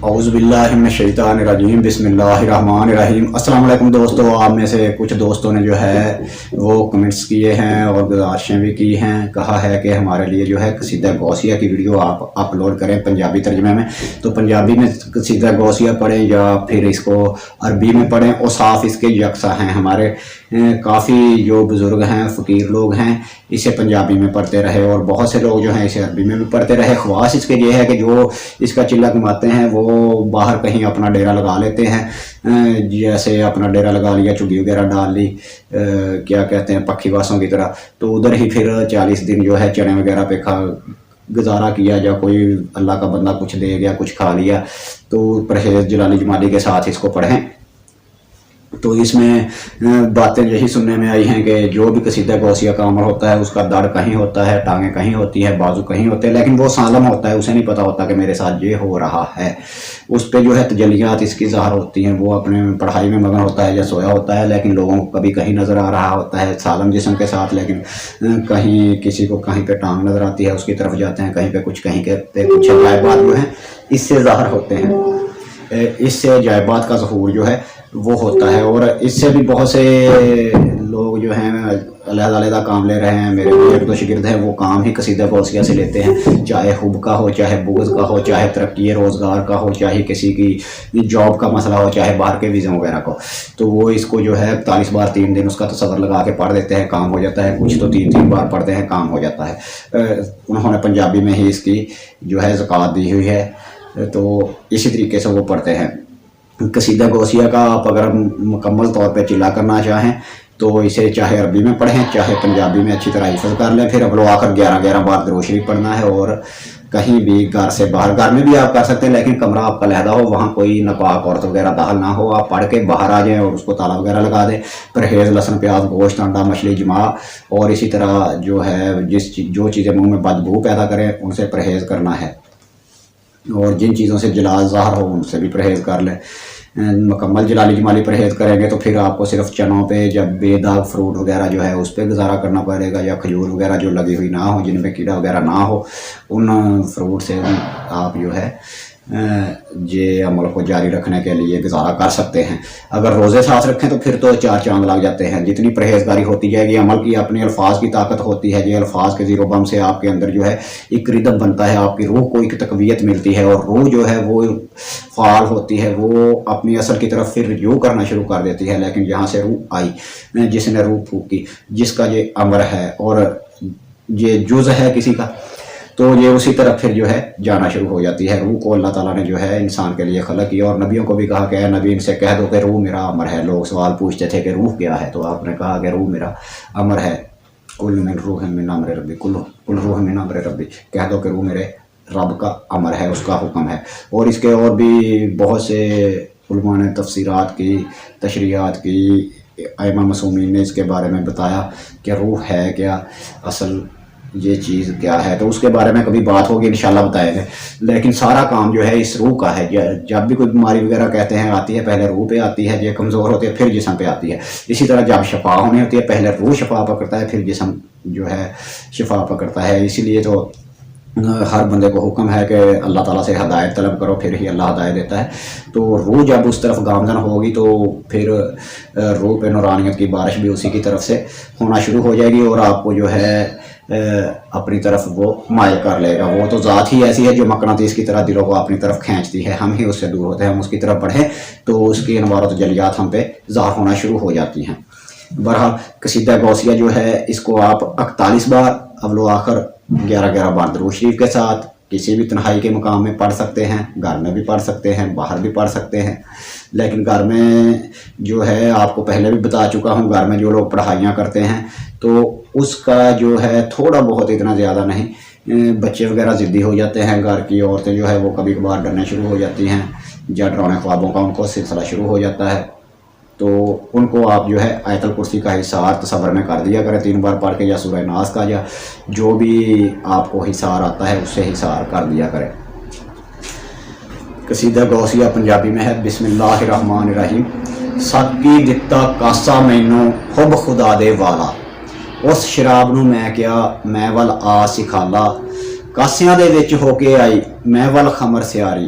اعوذ باللہ من الشیطان الرجیم بسم اللہ الرحمن الرحیم۔ السلام علیکم دوستو، آپ میں سے کچھ دوستوں نے جو ہے وہ کمنٹس کیے ہیں اور گزارشیں بھی کی ہیں، کہا ہے کہ ہمارے لیے جو ہے قصیدہ غوثیہ کی ویڈیو آپ اپلوڈ کریں پنجابی ترجمے میں۔ تو پنجابی میں قصیدہ غوثیہ پڑھیں یا پھر اس کو عربی میں پڑھیں، اور صاف اس کے یکساں ہیں۔ ہمارے کافی جو بزرگ ہیں، فقیر لوگ ہیں، اسے پنجابی میں پڑھتے رہے اور بہت سے لوگ جو ہیں اسے عربی میں بھی پڑھتے رہے۔ خواص اس کے یہ ہے کہ جو اس کا چلہ کماتے ہیں وہ باہر کہیں اپنا ڈیرا لگا لیتے ہیں، جیسے اپنا ڈیرا لگا لیا، چگی وغیرہ ڈال لی، کیا کہتے ہیں پکھی واسوں کی طرح، تو ادھر ہی پھر 40 دن جو ہے چنے وغیرہ پہ گزارا کیا، یا کوئی اللہ کا بندہ کچھ دے گیا، کچھ کھا لیا۔ تو پرہیز جلالی جمالی کے ساتھ اس کو پڑھیں۔ تو اس میں باتیں یہی سننے میں آئی ہیں کہ جو بھی قصیدہ غوثیہ کا عمل ہوتا ہے اس کا دڑ کہیں ہوتا ہے، ٹانگیں کہیں ہوتی ہے، بازو کہیں ہوتے ہیں، لیکن وہ سالم ہوتا ہے، اسے نہیں پتا ہوتا کہ میرے ساتھ یہ ہو رہا ہے۔ اس پہ جو ہے تجلیات اس کی ظاہر ہوتی ہیں، وہ اپنے پڑھائی میں مگن ہوتا ہے یا سویا ہوتا ہے، لیکن لوگوں کو کبھی کہیں نظر آ رہا ہوتا ہے سالم جسم کے ساتھ، لیکن کہیں کسی کو کہیں پہ ٹانگ نظر آتی ہے، اس کی طرف جاتے ہیں، کہیں پہ کچھ، کہیں پہ کچھ غائبات جو ہیں اس سے ظاہر ہوتے ہیں۔ اس سے غائبات کا ظہور جو ہے وہ ہوتا ہے، اور اس سے بھی بہت سے لوگ جو ہیں علیحدہ علیحدہ کام لے رہے ہیں۔ میرے بھی ایک دو شاگرد ہیں، وہ کام ہی قصیدہ غوثیہ سے لیتے ہیں، چاہے حب کا ہو، چاہے بغض کا ہو، چاہے ترقی روزگار کا ہو، چاہے کسی کی جاب کا مسئلہ ہو، چاہے باہر کے ویزوں وغیرہ کو۔ تو وہ اس کو جو ہے 41 بار 3 دن اس کا تصور لگا کے پڑھ دیتے ہیں، کام ہو جاتا ہے۔ کچھ تو 3 بار پڑھتے ہیں، کام ہو جاتا ہے۔ انہوں نے پنجابی میں ہی اس کی جو ہے زکوٰۃ دی ہوئی ہے، تو اسی طریقے سے وہ پڑھتے ہیں۔ قصیدہ غوثیہ کا آپ اگر مکمل طور پہ چلا کرنا چاہیں تو اسے چاہے عربی میں پڑھیں، چاہے پنجابی میں اچھی طرح حفظ کر لیں۔ پھر اول و آخر 11 بار درود شریف پڑھنا ہے، اور کہیں بھی گھر سے باہر، گھر میں بھی آپ کر سکتے ہیں لیکن کمرہ آپ کا علیحدہ ہو، وہاں کوئی ناپاک عورت وغیرہ داخل نہ ہو، آپ پڑھ کے باہر آ جائیں اور اس کو تالا وغیرہ لگا دیں۔ پرہیز لہسن پیاز گوشت انڈا مچھلی جمع، اور اسی طرح جو ہے جو چیزیں منہ میں بدبو پیدا کریں ان سے پرہیز کرنا ہے، اور جن چیزوں سے جلال ظاہر ہو ان سے بھی پرہیز کر لیں۔ مکمل جلالی جمالی پرہیز کریں گے تو پھر آپ کو صرف چنوں پہ جب بے داغ فروٹ وغیرہ جو ہے اس پہ گزارا کرنا پڑے گا، یا کھجور وغیرہ جو لگی ہوئی نہ ہو، جن میں کیڑا وغیرہ نہ ہو، ان فروٹ سے آپ جو ہے یہ عمل کو جاری رکھنے کے لیے گزارا کر سکتے ہیں۔ اگر روزے ساتھ رکھیں تو پھر تو 4 چاند لگ جاتے ہیں۔ جتنی پرہیزگاری ہوتی جائے گی، عمل کی اپنے الفاظ کی طاقت ہوتی ہے، یہ الفاظ کے زیر و بم سے آپ کے اندر جو ہے ایک ردم بنتا ہے، آپ کی روح کو ایک تقویت ملتی ہے، اور روح جو ہے وہ فعال ہوتی ہے، وہ اپنی اصل کی طرف پھر رجوع کرنا شروع کر دیتی ہے۔ لیکن جہاں سے روح آئی، جس نے روح پھونکی، جس کا یہ امر ہے اور یہ جز ہے کسی کا، تو یہ اسی طرف پھر جو ہے جانا شروع ہو جاتی ہے۔ روح کو اللہ تعالیٰ نے جو ہے انسان کے لیے خلق کیا، اور نبیوں کو بھی کہا کہ اے نبی ان سے کہہ دو کہ روح میرا امر ہے۔ لوگ سوال پوچھتے تھے کہ روح کیا ہے، تو آپ نے کہا کہ روح میرا امر ہے۔ کل من روح من امر ربی، کل روح من امر ربی، کہہ دو کہ روح میرے رب کا امر ہے، اس کا حکم ہے۔ اور اس کے اور بھی بہت سے علماء نے تفسیرات کی، تشریحات کی، ائمہ معصومین نے اس کے بارے میں بتایا کہ روح ہے کیا، اصل یہ چیز کیا ہے، تو اس کے بارے میں کبھی بات ہوگی انشاءاللہ بتائیں گے۔ لیکن سارا کام جو ہے اس روح کا ہے۔ جب بھی کوئی بیماری وغیرہ کہتے ہیں آتی ہے، پہلے روح پہ آتی ہے، یہ کمزور ہوتی ہے، پھر جسم پہ آتی ہے۔ اسی طرح جب شفا ہونی ہوتی ہے، پہلے روح شفا پکڑتا ہے، پھر جسم جو ہے شفا پکڑتا ہے۔ اسی لیے تو ہر بندے کو حکم ہے کہ اللہ تعالیٰ سے ہدایت طلب کرو، پھر ہی اللہ ہدایت دیتا ہے۔ تو روح جب اس طرف گامزن ہوگی تو پھر روح پہ نورانیت کی بارش بھی اسی کی طرف سے ہونا شروع ہو جائے گی، اور آپ کو جو ہے اپنی طرف وہ مائل کر لے گا۔ وہ تو ذات ہی ایسی ہے جو مقناطیس کی طرح دلوں کو اپنی طرف کھینچتی ہے، ہم ہی اس سے دور ہوتے ہیں۔ ہم اس کی طرف بڑھیں تو اس کی انوار و تجلیات ہم پہ ظاہر ہونا شروع ہو جاتی ہیں۔ بہرحال قصیدہ غوثیہ جو ہے اس کو آپ 41 بار اول و آخر 11 بار درود شریف کے ساتھ کسی بھی تنہائی کے مقام میں پڑھ سکتے ہیں، گھر میں بھی پڑھ سکتے ہیں، باہر بھی پڑھ سکتے ہیں۔ لیکن گھر میں جو ہے آپ کو پہلے بھی بتا چکا ہوں، گھر میں جو لوگ پڑھائیاں کرتے ہیں تو اس کا جو ہے تھوڑا بہت، اتنا زیادہ نہیں۔ بچے وغیرہ ضدی ہو جاتے ہیں، گھر کی عورتیں جو ہے وہ کبھی کبھار ڈرنے شروع ہو جاتی ہیں، یا ڈراؤنے خوابوں کا ان کو سلسلہ شروع ہو جاتا ہے، تو ان کو آپ جو ہے آیت الکرسی کا حصار تصور میں کر دیا کریں 3 بار پڑھ کے، یا سورہ ناس کا، یا جو بھی آپ کو حصار آتا ہے اس سے حصار کر دیا کریں۔ قصیدہ غوثیہ پنجابی میں ہے۔ بسم اللہ الرحمن الرحیم۔ ساکی دتا کاسا مینوں حب خدا دے والا، اس شراب نو میں کیا میں ول آ سکھالا، کاسیاں دے وچ ہو کے آئی میں ول خمر سیاری،